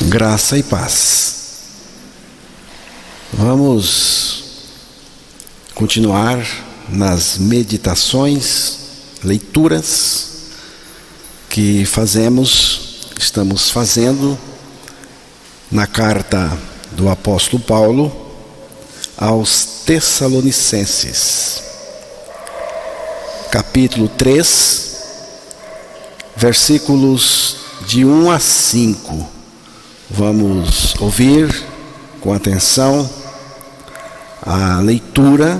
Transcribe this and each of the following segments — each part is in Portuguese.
Graça e paz. Vamos continuar nas meditações, leituras que estamos fazendo na carta do apóstolo Paulo aos Tessalonicenses, capítulo 3, versículos de 1 a 5. Vamos ouvir com atenção a leitura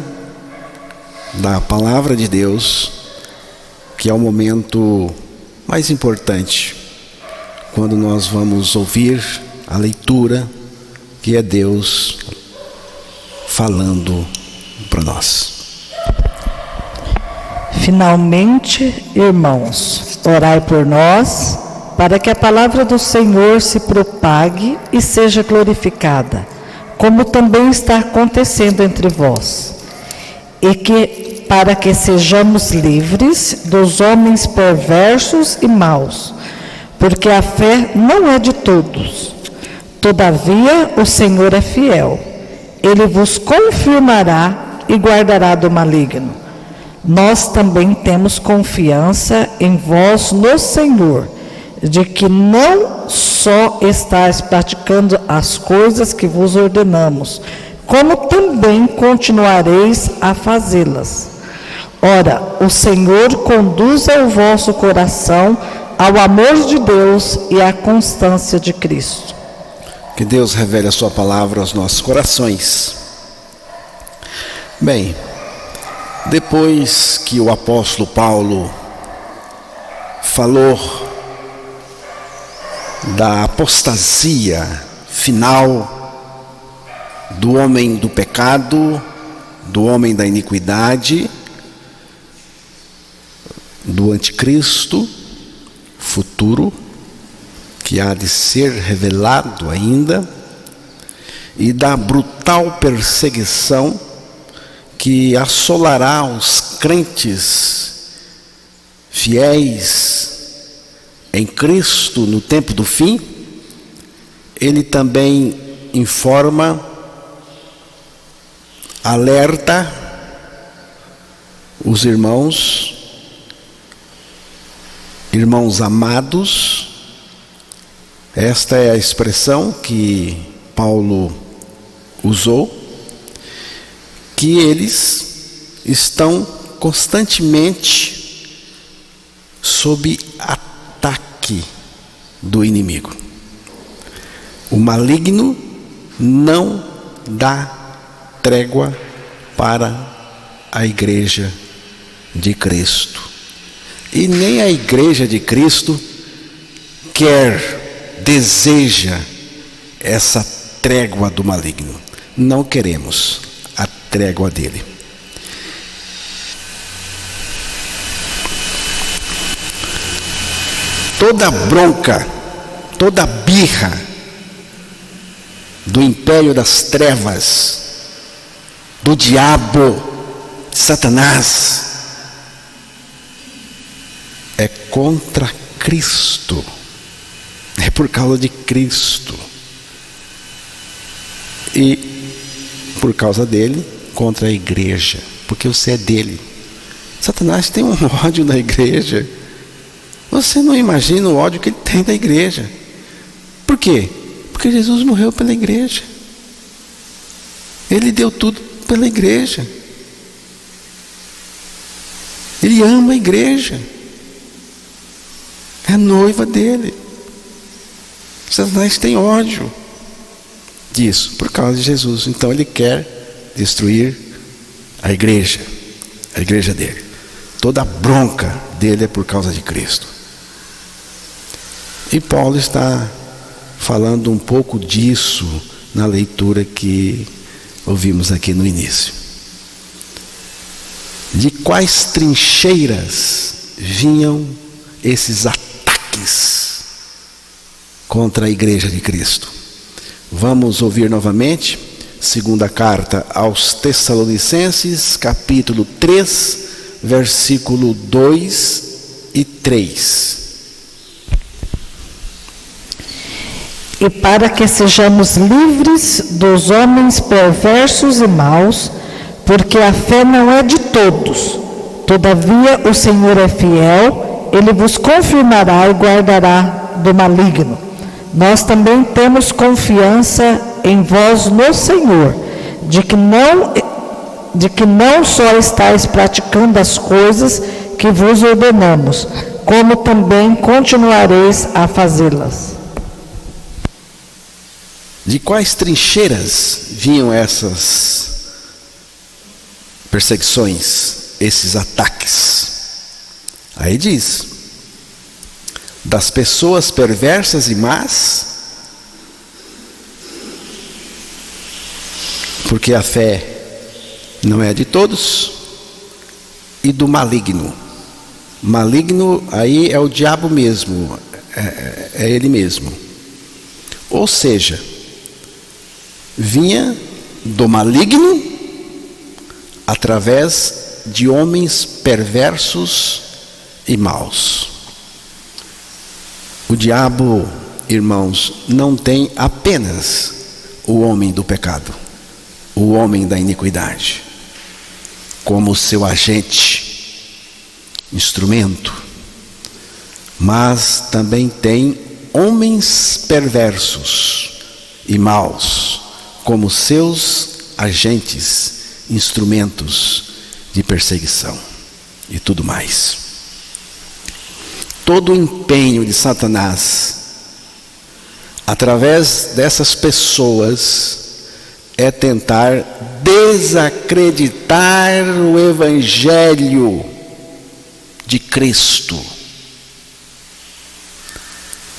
da palavra de Deus, que é o momento mais importante quando nós vamos ouvir a leitura, que é Deus falando para nós. Finalmente, irmãos, orai por nós, para que a palavra do Senhor se propague e seja glorificada, como também está acontecendo entre vós, e para que sejamos livres dos homens perversos e maus, porque a fé não é de todos. Todavia, o Senhor é fiel. Ele vos confirmará e guardará do maligno. Nós também temos confiança em vós no Senhor, de que não só estáis praticando as coisas que vos ordenamos, como também continuareis a fazê-las. Ora, o Senhor conduza o vosso coração ao amor de Deus e à constância de Cristo. Que Deus revele a sua palavra aos nossos corações. Bem, depois que o apóstolo Paulo falou da apostasia final do homem do pecado, do homem da iniquidade, do anticristo futuro, que há de ser revelado ainda, e da brutal perseguição que assolará os crentes fiéis em Cristo no tempo do fim, ele também informa, alerta os irmãos amados. Esta é a expressão que Paulo usou, que eles estão constantemente sob ataque do inimigo. O maligno não dá trégua para a igreja de Cristo. E nem a igreja de Cristo deseja essa trégua do maligno. Não queremos a trégua dele. Toda bronca, toda birra do império das trevas, do diabo, de Satanás, é contra Cristo, é por causa de Cristo, e por causa dele, contra a igreja, porque você é dele. Satanás tem um ódio da igreja. Você não imagina o ódio que ele tem da igreja. Por quê? Porque Jesus morreu pela igreja. Ele deu tudo pela igreja. Ele ama a igreja. É a noiva dele. Satanás tem ódio disso, por causa de Jesus. Então ele quer destruir a igreja dele. Toda a bronca dele é por causa de Cristo. E Paulo está falando um pouco disso na leitura que ouvimos aqui no início. De quais trincheiras vinham esses ataques contra a igreja de Cristo? Vamos ouvir novamente, segunda carta aos Tessalonicenses, capítulo 3, versículo 2 e 3. e para que sejamos livres dos homens perversos e maus, porque a fé não é de todos. Todavia o Senhor é fiel, Ele vos confirmará e guardará do maligno. Nós também temos confiança em vós no Senhor, de que não só estáis praticando as coisas que vos ordenamos, como também continuareis a fazê-las. De quais trincheiras vinham essas perseguições, esses ataques? Aí diz: das pessoas perversas e más, porque a fé não é de todos, e do maligno. Maligno aí é o diabo mesmo, é ele mesmo. Ou seja, vinha do maligno através de homens perversos e maus. O diabo, irmãos, não tem apenas o homem do pecado, o homem da iniquidade, como seu agente, instrumento, mas também tem homens perversos e maus como seus agentes, instrumentos de perseguição e tudo mais. Todo o empenho de Satanás através dessas pessoas é tentar desacreditar o Evangelho de Cristo.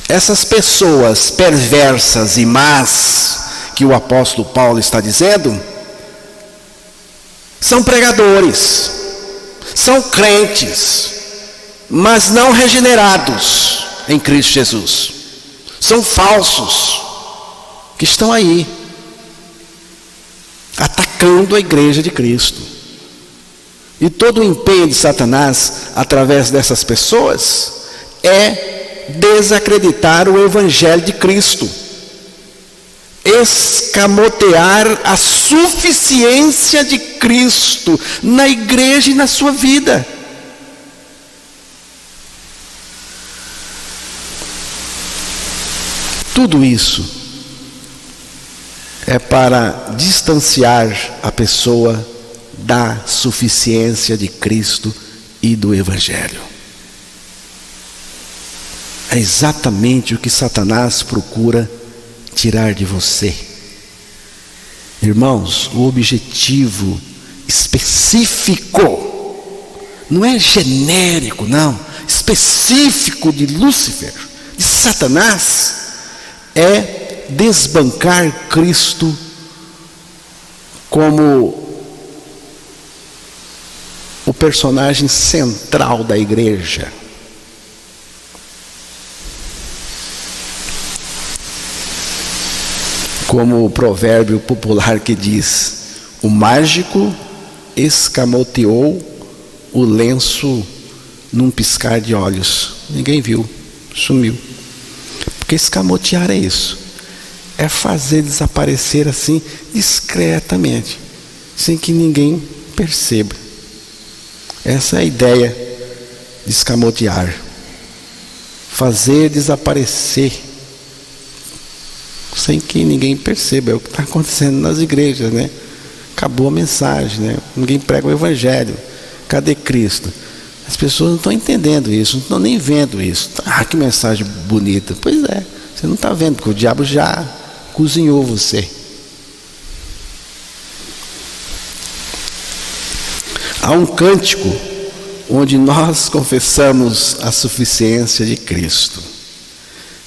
Essas pessoas perversas e más, que o apóstolo Paulo está dizendo, são pregadores, são crentes, mas não regenerados em Cristo Jesus. São falsos, que estão aí, atacando a igreja de Cristo. E todo o empenho de Satanás, através dessas pessoas, é desacreditar o Evangelho de Cristo, escamotear a suficiência de Cristo na igreja e na sua vida. Tudo isso é para distanciar a pessoa da suficiência de Cristo e do Evangelho. É exatamente o que Satanás procura tirar de você. Irmãos, o objetivo específico, não é genérico, não, específico de Lúcifer, de Satanás, é desbancar Cristo como o personagem central da igreja. Como o provérbio popular que diz: o mágico escamoteou o lenço num piscar de olhos. Ninguém viu, sumiu. Porque escamotear é isso, é fazer desaparecer assim discretamente, sem que ninguém perceba. Essa é a ideia de escamotear, fazer desaparecer sem que ninguém perceba. É o que está acontecendo nas igrejas, né? Acabou a mensagem, né? Ninguém prega o Evangelho. Cadê Cristo? As pessoas não estão entendendo isso, não estão nem vendo isso. Ah, que mensagem bonita. Pois é, você não está vendo, porque o diabo já cozinhou você. Há um cântico onde nós confessamos a suficiência de Cristo.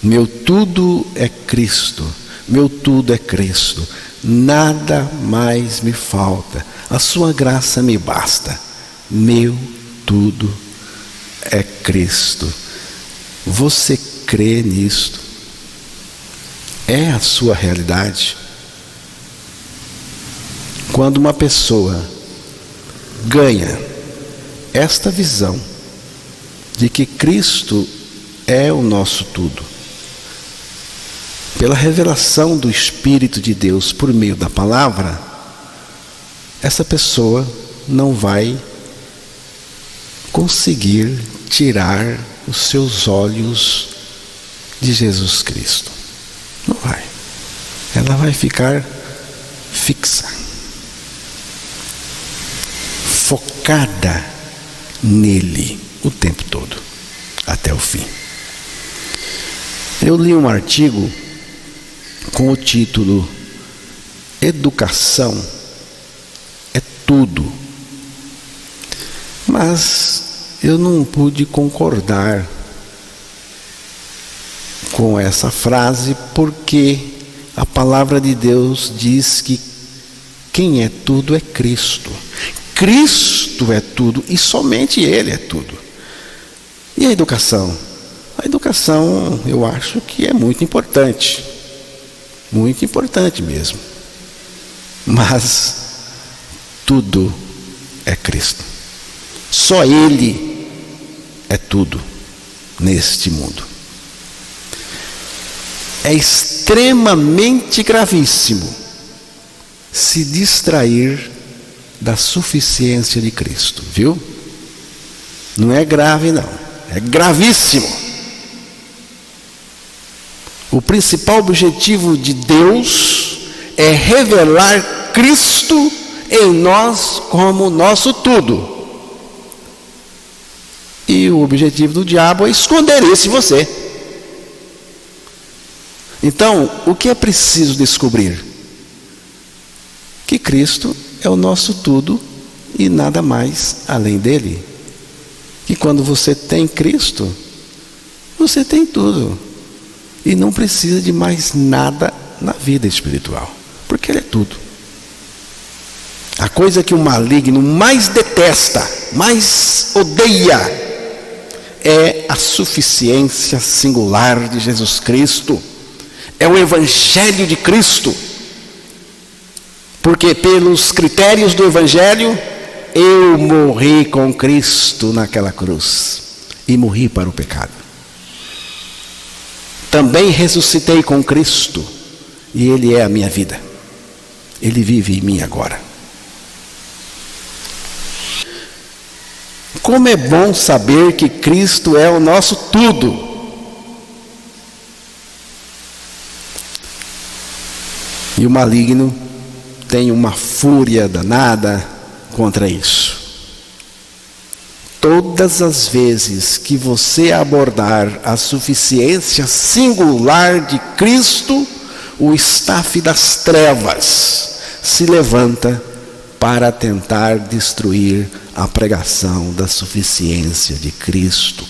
Meu tudo é Cristo, meu tudo é Cristo, nada mais me falta, a sua graça me basta, meu tudo é Cristo. Você crê nisto? É a sua realidade? Quando uma pessoa ganha esta visão de que Cristo é o nosso tudo, pela revelação do Espírito de Deus por meio da palavra, essa pessoa não vai conseguir tirar os seus olhos de Jesus Cristo. Não vai. Ela vai ficar fixa, focada nele o tempo todo, até o fim. Eu li um artigo com o título Educação é Tudo. Mas eu não pude concordar com essa frase, porque a palavra de Deus diz que quem é tudo é Cristo. Cristo é tudo e somente Ele é tudo. E a educação? A educação eu acho que é muito importante mesmo. Mas tudo é Cristo. Só Ele é tudo neste mundo. É extremamente gravíssimo se distrair da suficiência de Cristo, viu? Não é grave não, é gravíssimo. O principal objetivo de Deus é revelar Cristo em nós como nosso tudo. E o objetivo do diabo é esconder isso em você. Então, o que é preciso descobrir? Que Cristo é o nosso tudo e nada mais além dele. E quando você tem Cristo, você tem tudo. E não precisa de mais nada na vida espiritual, porque Ele é tudo. A coisa que o maligno mais detesta, mais odeia, é a suficiência singular de Jesus Cristo. É o Evangelho de Cristo. Porque pelos critérios do Evangelho, eu morri com Cristo naquela cruz. E morri para o pecado. Também ressuscitei com Cristo. E Ele é a minha vida. Ele vive em mim agora. Como é bom saber que Cristo é o nosso tudo. E o maligno tem uma fúria danada contra isso. Todas as vezes que você abordar a suficiência singular de Cristo, o staff das trevas se levanta para tentar destruir a pregação da suficiência de Cristo.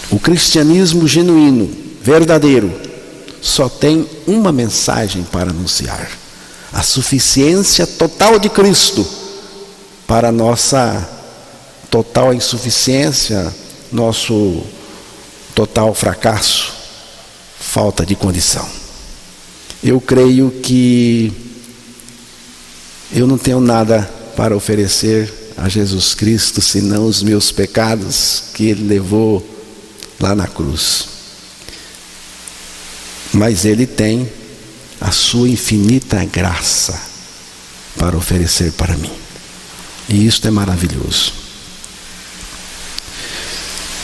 O cristianismo genuíno, verdadeiro, só tem uma mensagem para anunciar: a suficiência total de Cristo para nossa total insuficiência, nosso total fracasso, falta de condição. Eu creio que eu não tenho nada para oferecer a Jesus Cristo senão os meus pecados que Ele levou lá na cruz. Mas Ele tem a sua infinita graça para oferecer para mim. E isto é maravilhoso.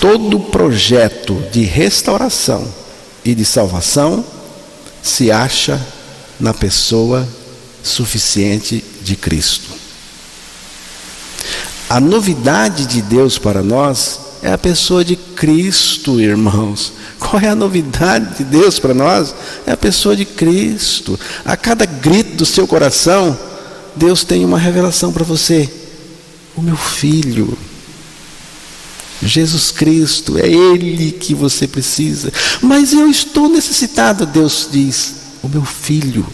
Todo projeto de restauração e de salvação se acha na pessoa suficiente de Cristo. A novidade de Deus para nós é a pessoa de Cristo, irmãos. Qual é a novidade de Deus para nós? É a pessoa de Cristo. A cada grito do seu coração, Deus tem uma revelação para você. O meu filho, Jesus Cristo, é Ele que você precisa. Mas eu estou necessitado, Deus diz, o meu filho.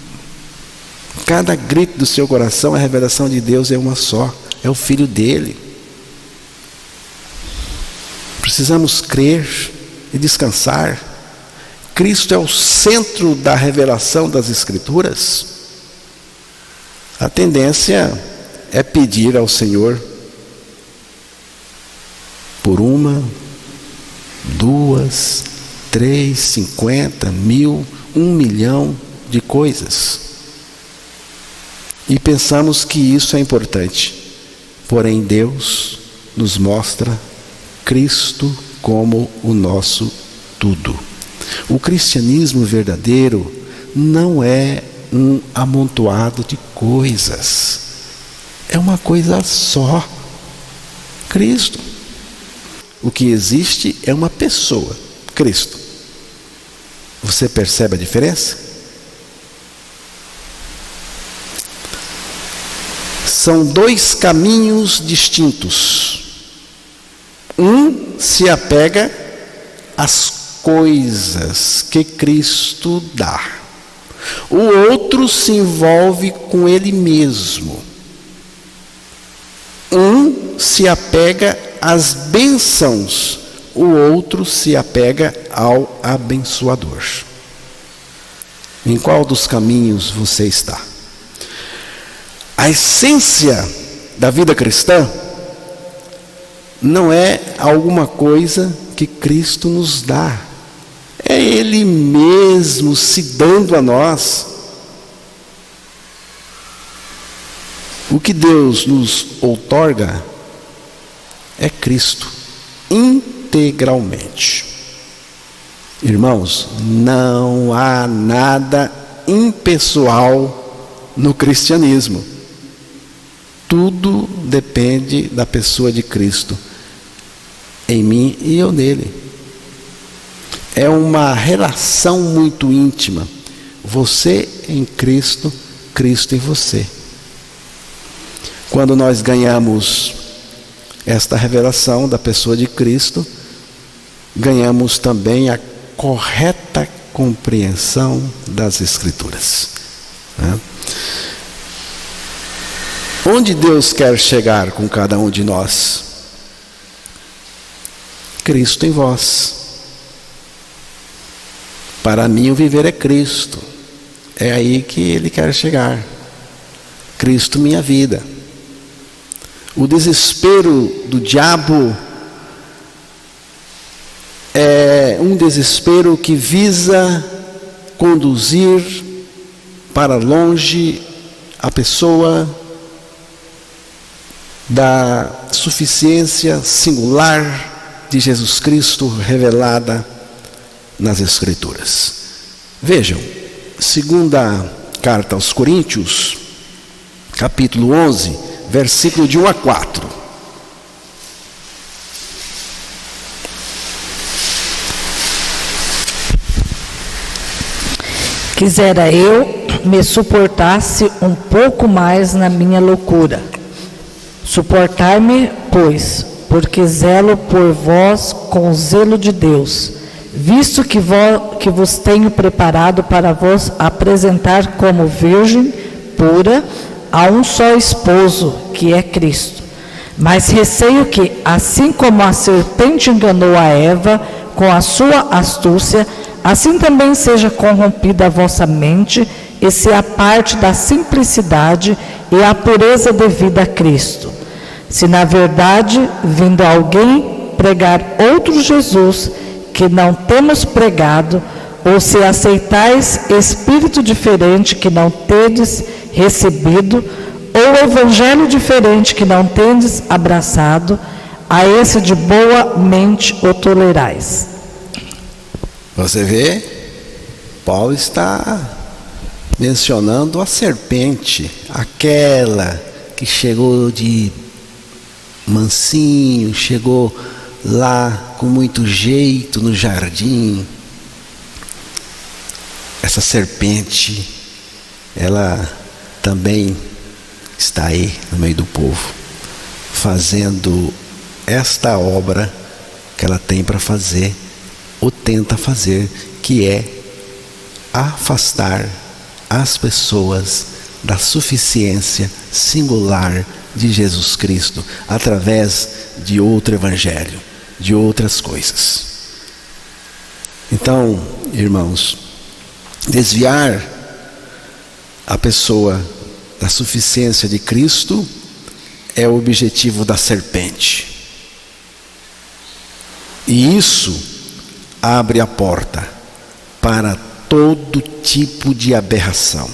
Cada grito do seu coração, a revelação de Deus é uma só, é o Filho dele. Precisamos crer e descansar. Cristo é o centro da revelação das Escrituras. A tendência é pedir ao Senhor por uma, duas, 3, 50, 1000, 1 milhão de coisas. E pensamos que isso é importante. Porém, Deus nos mostra Cristo como o nosso tudo. O cristianismo verdadeiro não é um amontoado de coisas. É uma coisa só. Cristo. O que existe é uma pessoa, Cristo. Você percebe a diferença? São dois caminhos distintos. Um se apega às coisas que Cristo dá. O outro se envolve com Ele mesmo. Um se apega às bênçãos, o outro se apega ao abençoador. Em qual dos caminhos você está? A essência da vida cristã não é alguma coisa que Cristo nos dá. É Ele mesmo se dando a nós. O que Deus nos outorga é Cristo, integralmente. Irmãos, não há nada impessoal no cristianismo. Tudo depende da pessoa de Cristo, em mim e eu nele. É uma relação muito íntima. Você em Cristo, Cristo em você. Quando nós ganhamos esta revelação da pessoa de Cristo, ganhamos também a correta compreensão das Escrituras. Onde Deus quer chegar com cada um de nós? Cristo em vós. Para mim o viver é Cristo. É aí que Ele quer chegar. Cristo minha vida. O desespero do diabo é um desespero que visa conduzir para longe a pessoa da suficiência singular de Jesus Cristo revelada nas Escrituras. Vejam, segunda carta aos Coríntios, capítulo 11, versículo de 1 a 4. Quisera eu me suportasse um pouco mais na minha loucura. Suportar-me, pois, porque zelo por vós com o zelo de Deus, visto que vos tenho preparado para vos apresentar como virgem pura a um só esposo, que é Cristo. Mas receio que, assim como a serpente enganou a Eva com a sua astúcia, assim também seja corrompida a vossa mente e se aparte da simplicidade e a pureza devida a Cristo. Se na verdade, vindo alguém pregar outro Jesus que não temos pregado, ou se aceitais espírito diferente que não tendes recebido, ou evangelho diferente que não tendes abraçado, a esse de boa mente o tolerais. Você vê, Paulo está mencionando a serpente, aquela que chegou de mansinho, chegou lá com muito jeito no jardim. Essa serpente, ela também está aí no meio do povo, fazendo esta obra que ela tem para fazer, ou tenta fazer, que é afastar as pessoas da suficiência singular de Jesus Cristo, através de outro evangelho, de outras coisas. Então, irmãos, desviar a pessoa da suficiência de Cristo é o objetivo da serpente. E isso abre a porta para todo tipo de aberração.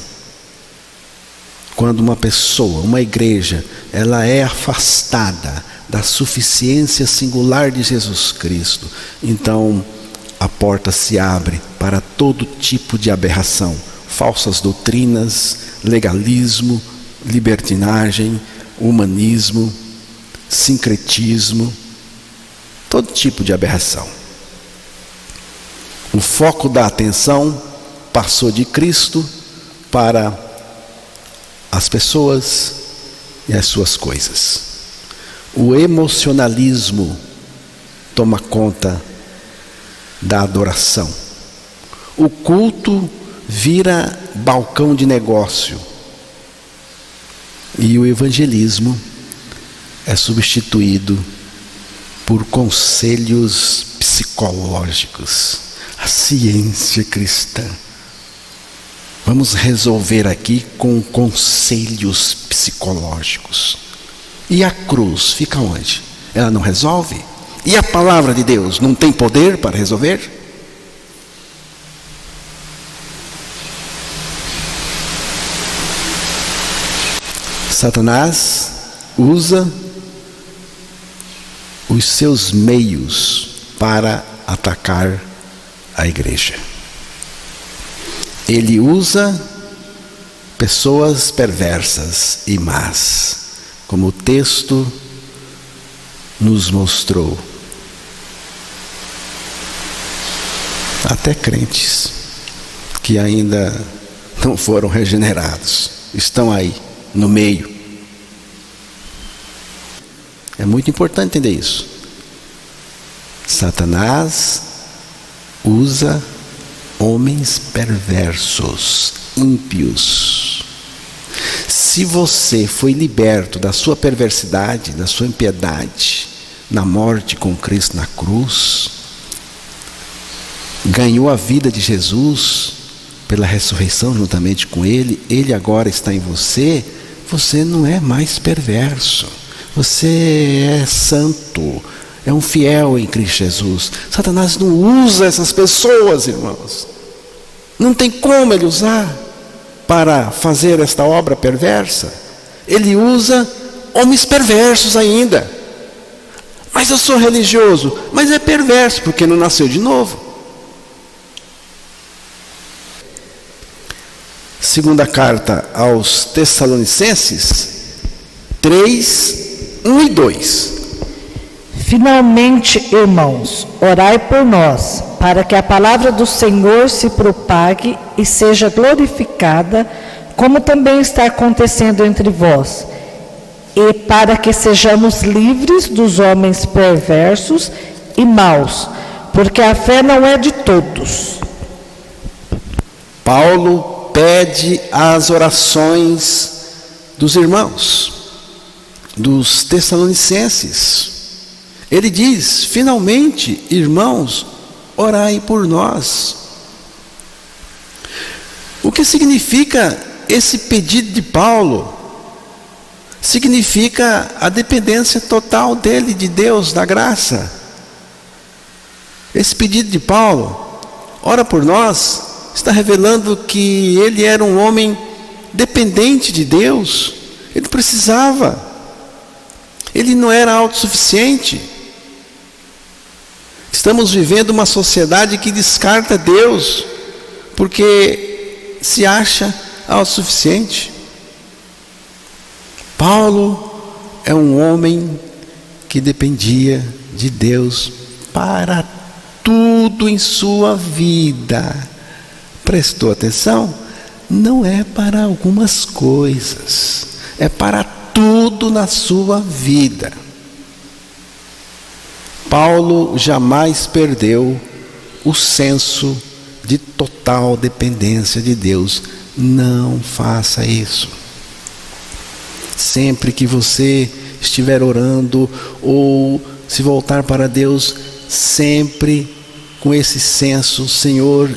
Quando uma pessoa, uma igreja, ela é afastada da suficiência singular de Jesus Cristo, então a porta se abre para todo tipo de aberração, falsas doutrinas, legalismo, libertinagem, humanismo, sincretismo, todo tipo de aberração. O foco da atenção passou de Cristo para as pessoas e as suas coisas. O emocionalismo toma conta da adoração. O culto vira balcão de negócio. E o evangelismo é substituído por conselhos psicológicos. A ciência cristã. Vamos resolver aqui com conselhos psicológicos. E a cruz fica onde? Ela não resolve? E a palavra de Deus não tem poder para resolver? Satanás usa os seus meios para atacar a igreja. Ele usa pessoas perversas e más, como o texto nos mostrou. Até crentes que ainda não foram regenerados estão aí no meio. É muito importante entender isso. Satanás usa homens perversos, ímpios. Se você foi liberto da sua perversidade, da sua impiedade, na morte com Cristo na cruz, ganhou a vida de Jesus pela ressurreição juntamente com Ele, Ele agora está em você, você não é mais perverso, você é santo, é um fiel em Cristo Jesus. Satanás não usa essas pessoas, irmãos. Não tem como ele usar para fazer esta obra perversa. Ele usa homens perversos ainda. Mas eu sou religioso, mas é perverso porque não nasceu de novo. Segunda carta aos Tessalonicenses 3, 1 e 2. Finalmente, irmãos, orai por nós, para que a palavra do Senhor se propague e seja glorificada, como também está acontecendo entre vós, e para que sejamos livres dos homens perversos e maus, porque a fé não é de todos. Paulo pede as orações dos irmãos, dos Tessalonicenses. Ele diz: finalmente, irmãos, orai por nós. O que significa esse pedido de Paulo? Significa a dependência total dele, de Deus, da graça. Esse pedido de Paulo, ora por nós, está revelando que ele era um homem dependente de Deus. Ele precisava. Ele não era autossuficiente. Estamos vivendo uma sociedade que descarta Deus porque se acha autossuficiente. Paulo é um homem que dependia de Deus para tudo em sua vida. Prestou atenção? Não é para algumas coisas, é para tudo na sua vida. Paulo jamais perdeu o senso de total dependência de Deus. Não faça isso. Sempre que você estiver orando ou se voltar para Deus, sempre com esse senso: Senhor,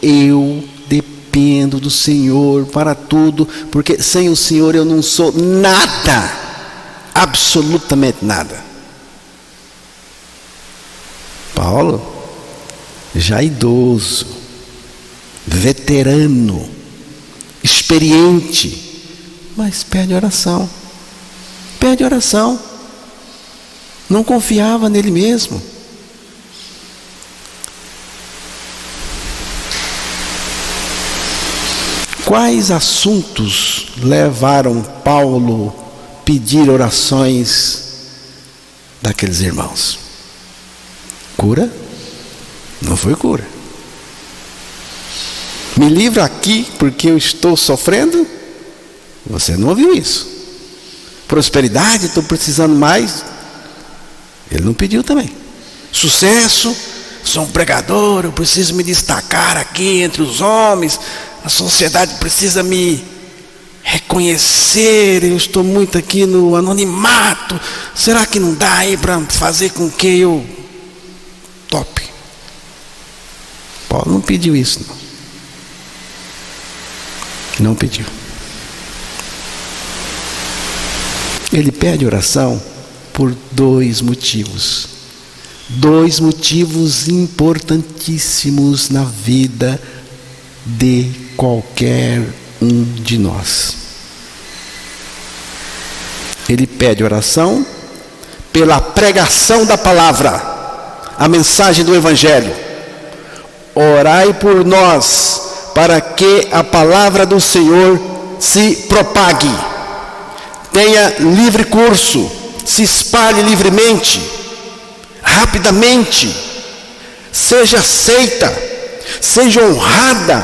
eu dependo do Senhor para tudo, porque sem o Senhor eu não sou nada, absolutamente nada. Paulo já idoso, veterano, experiente, mas pede oração. Pede oração. Não confiava nele mesmo. Quais assuntos levaram Paulo a pedir orações daqueles irmãos? Cura? Não foi cura. Me livra aqui porque eu estou sofrendo? Você não ouviu isso. Prosperidade, estou precisando mais? Ele não pediu também. Sucesso, sou um pregador, eu preciso me destacar aqui entre os homens, a sociedade precisa me reconhecer, eu estou muito aqui no anonimato, será que não dá aí para fazer com que eu tope? Paulo não pediu isso, não pediu. Ele pede oração por dois motivos importantíssimos na vida de qualquer um de nós. Ele pede oração pela pregação da palavra, a mensagem do Evangelho. Orai por nós para que a palavra do Senhor se propague, tenha livre curso, se espalhe livremente, rapidamente, seja aceita, seja honrada,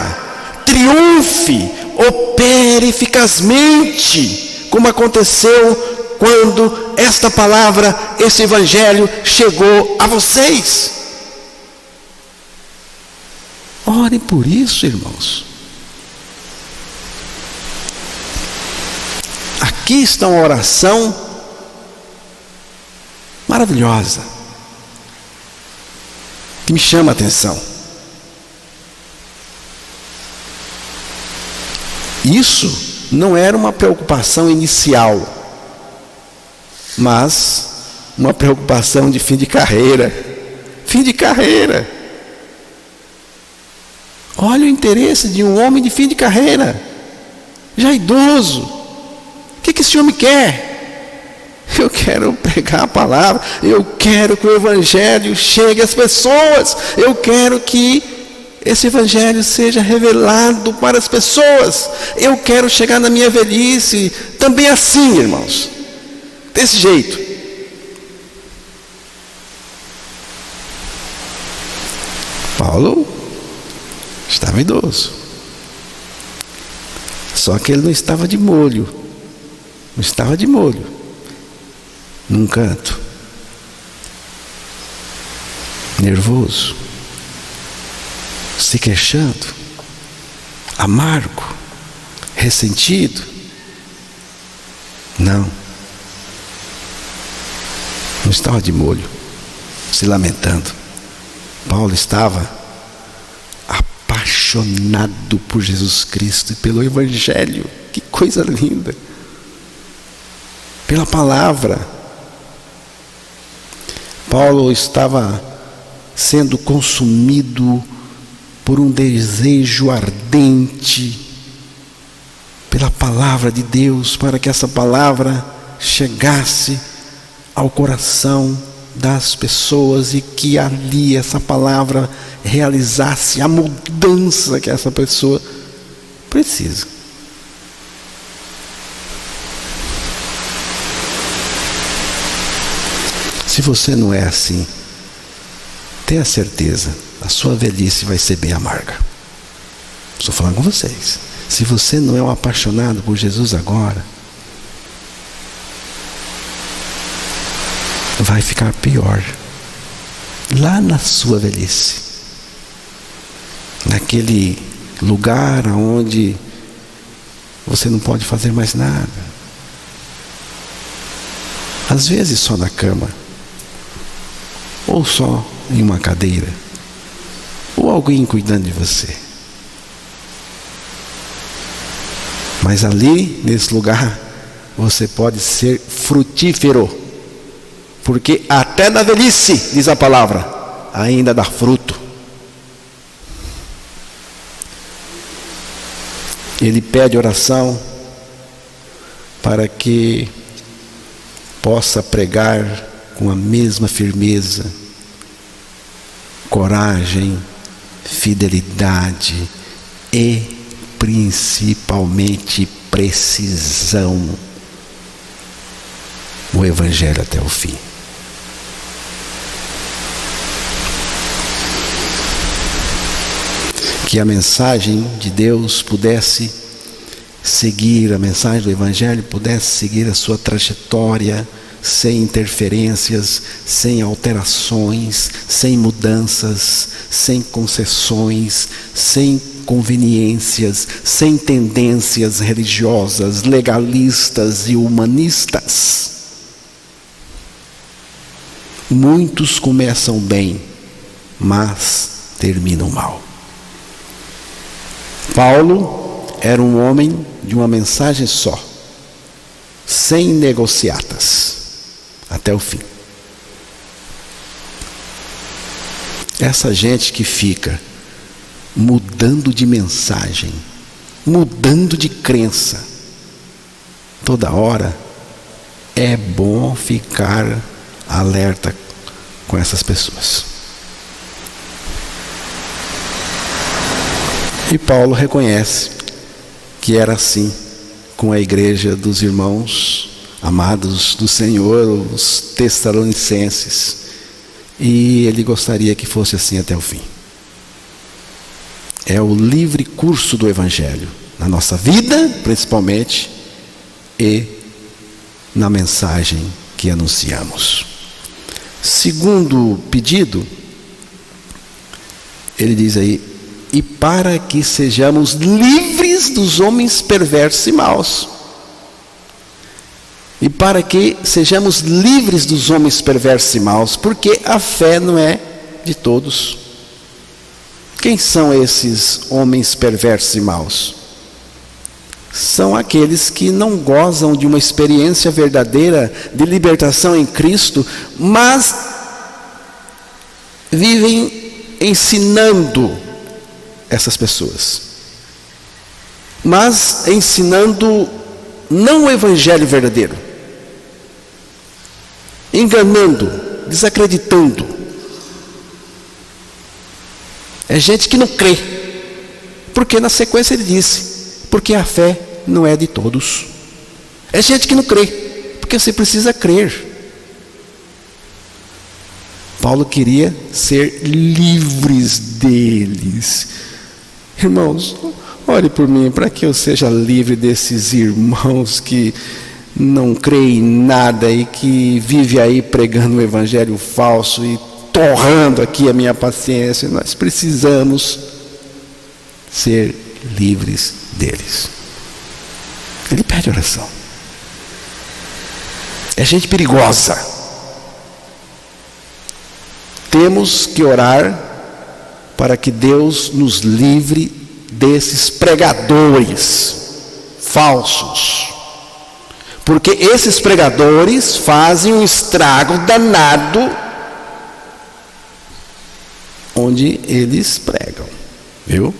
triunfe, opere eficazmente, como aconteceu quando esta palavra, esse evangelho chegou a vocês. Ore por isso, irmãos. Aqui está uma oração maravilhosa, que me chama a atenção. Isso não era uma preocupação inicial, mas uma preocupação de fim de carreira. Fim de carreira. Olha o interesse de um homem de fim de carreira, já idoso. O que esse homem quer? Eu quero pregar a palavra, eu quero que o evangelho chegue às pessoas, eu quero que esse evangelho seja revelado para as pessoas, eu quero chegar na minha velhice também assim, irmãos, desse jeito. Paulo estava idoso, só que ele não estava de molho, num canto, nervoso, se queixando, amargo, ressentido. Não estava de molho, se lamentando. Paulo estava apaixonado por Jesus Cristo e pelo Evangelho. Que coisa linda! Pela palavra. Paulo estava sendo consumido por um desejo ardente pela palavra de Deus, para que essa palavra chegasse ao coração das pessoas e que ali essa palavra realizasse a mudança que essa pessoa precisa. Se você não é assim, tenha certeza, a sua velhice vai ser bem amarga. Estou falando com vocês. Se você não é um apaixonado por Jesus agora, vai ficar pior lá na sua velhice, naquele lugar onde você não pode fazer mais nada, às vezes só na cama, ou só em uma cadeira, ou alguém cuidando de você. Mas ali, nesse lugar, você pode ser frutífero, porque até na velhice, diz a palavra, ainda dá fruto. Ele pede oração para que possa pregar com a mesma firmeza, coragem, fidelidade e principalmente precisão o Evangelho até o fim. Que a mensagem de Deus pudesse seguir, a mensagem do Evangelho pudesse seguir a sua trajetória, sem interferências, sem alterações, sem mudanças, sem concessões, sem conveniências, sem tendências religiosas, legalistas e humanistas. Muitos começam bem, mas terminam mal. Paulo era um homem de uma mensagem só, sem negociatas, até o fim. Essa gente que fica mudando de mensagem, mudando de crença, toda hora, é bom ficar alerta com essas pessoas. E Paulo reconhece que era assim com a igreja dos irmãos amados do Senhor, os tessalonicenses, e ele gostaria que fosse assim até o fim. É o livre curso do Evangelho na nossa vida, principalmente, e na mensagem que anunciamos. Segundo pedido, ele diz aí: e para que sejamos livres dos homens perversos e maus. E para que sejamos livres dos homens perversos e maus, porque a fé não é de todos. Quem são esses homens perversos e maus? São aqueles que não gozam de uma experiência verdadeira de libertação em Cristo, mas vivem ensinando essas pessoas, mas ensinando não o Evangelho verdadeiro, enganando, desacreditando. É gente que não crê, porque na sequência ele disse: porque a fé não é de todos. É gente que não crê, porque você precisa crer. Paulo queria ser livres deles. Irmãos, ore por mim, para que eu seja livre desses irmãos que não creem em nada e que vivem aí pregando um evangelho falso e torrando aqui a minha paciência. Nós precisamos ser livres deles. Ele pede oração. É gente perigosa. Temos que orar para que Deus nos livre desses pregadores falsos. Porque esses pregadores fazem um estrago danado onde eles pregam. Viu?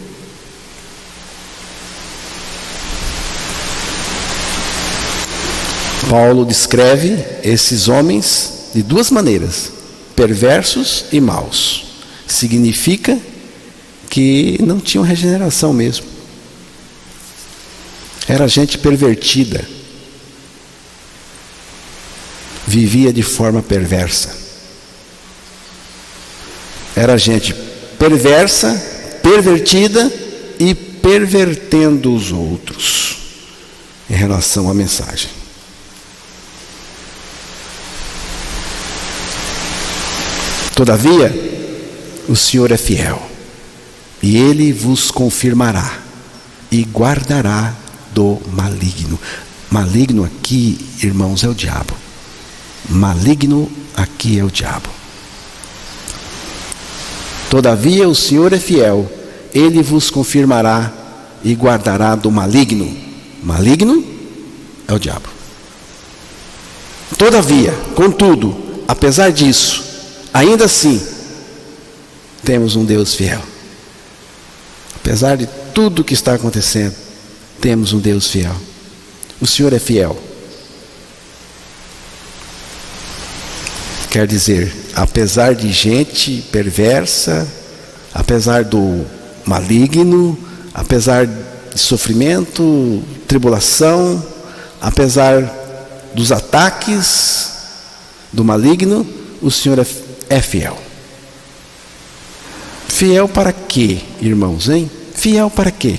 Paulo descreve esses homens de duas maneiras: perversos e maus. Significa que não tinham regeneração mesmo. Era gente pervertida. Vivia de forma perversa. Era gente perversa, pervertida e pervertendo os outros em relação à mensagem. Todavia, o Senhor é fiel, e Ele vos confirmará e guardará do maligno. Maligno aqui, irmãos, é o diabo. Maligno aqui é o diabo. Todavia, o Senhor é fiel, Ele vos confirmará e guardará do maligno. Maligno é o diabo. Todavia, contudo, apesar disso, ainda assim, temos um Deus fiel. Apesar de tudo que está acontecendo, temos um Deus fiel. O Senhor é fiel. Quer dizer, apesar de gente perversa, apesar do maligno, apesar de sofrimento, tribulação, apesar dos ataques do maligno, o Senhor é fiel. Fiel para quê, irmãos, hein? Fiel para quê?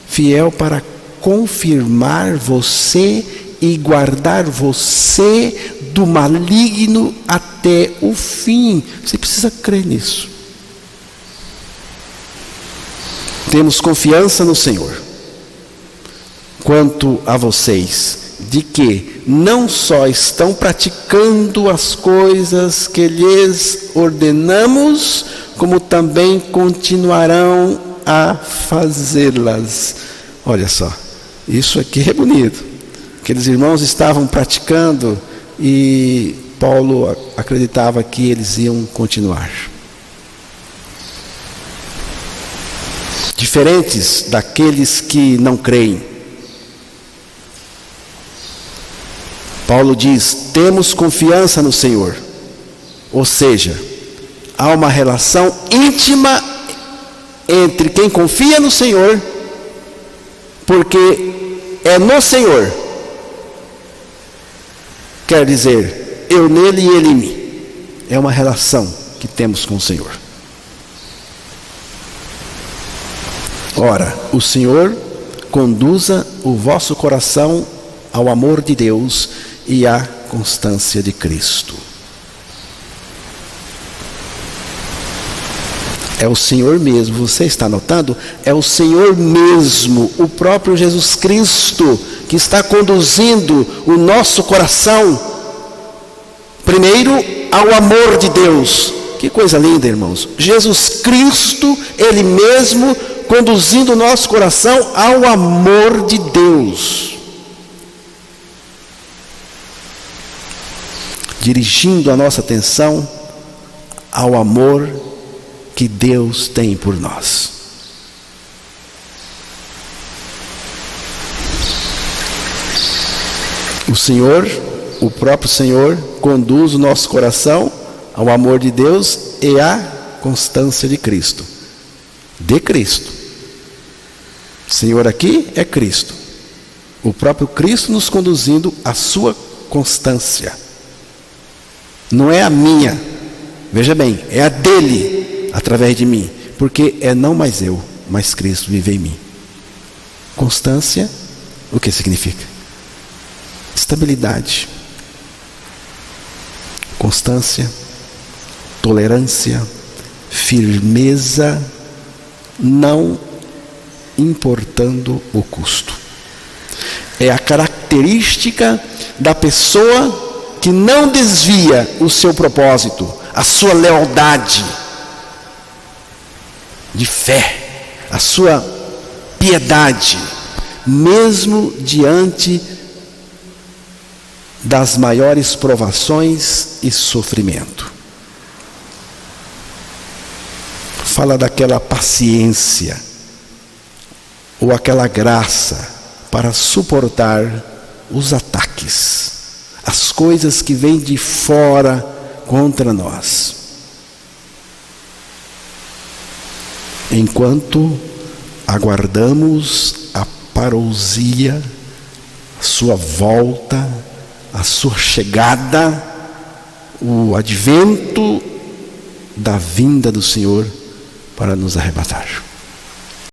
Fiel para confirmar você e guardar você do maligno até o fim. Você precisa crer nisso. Temos confiança no Senhor. Quanto a vocês, de que não só estão praticando as coisas que lhes ordenamos, como também continuarão a fazê-las. Olha só, isso aqui é bonito. Aqueles irmãos estavam praticando e Paulo acreditava que eles iam continuar. Diferentes daqueles que não creem. Paulo diz: temos confiança no Senhor. Ou seja, há uma relação íntima entre quem confia no Senhor, porque é no Senhor. Quer dizer, eu nele e ele em mim. É uma relação que temos com o Senhor. Ora, o Senhor conduza o vosso coração ao amor de Deus e à constância de Cristo. É o Senhor mesmo, você está notando? É o Senhor mesmo, o próprio Jesus Cristo, que está conduzindo o nosso coração, primeiro, ao amor de Deus. Que coisa linda, irmãos. Jesus Cristo, Ele mesmo, conduzindo o nosso coração ao amor de Deus. Dirigindo a nossa atenção ao amor que Deus tem por nós. O Senhor, o próprio Senhor, conduz o nosso coração ao amor de Deus e à constância de Cristo. De Cristo. O Senhor aqui é Cristo. O próprio Cristo nos conduzindo à sua constância. Não é a minha, veja bem, é a dele, através de mim, porque é não mais eu, mas Cristo vive em mim. Constância, o que significa? Estabilidade, constância, tolerância, firmeza, não importando o custo. É a característica da pessoa que não desvia o seu propósito, a sua lealdade de fé, a sua piedade, mesmo diante das maiores provações e sofrimento. Fala daquela paciência, ou aquela graça para suportar os ataques, as coisas que vêm de fora contra nós. Enquanto aguardamos a parousia, a sua volta, a sua chegada, o advento da vinda do Senhor para nos arrebatar.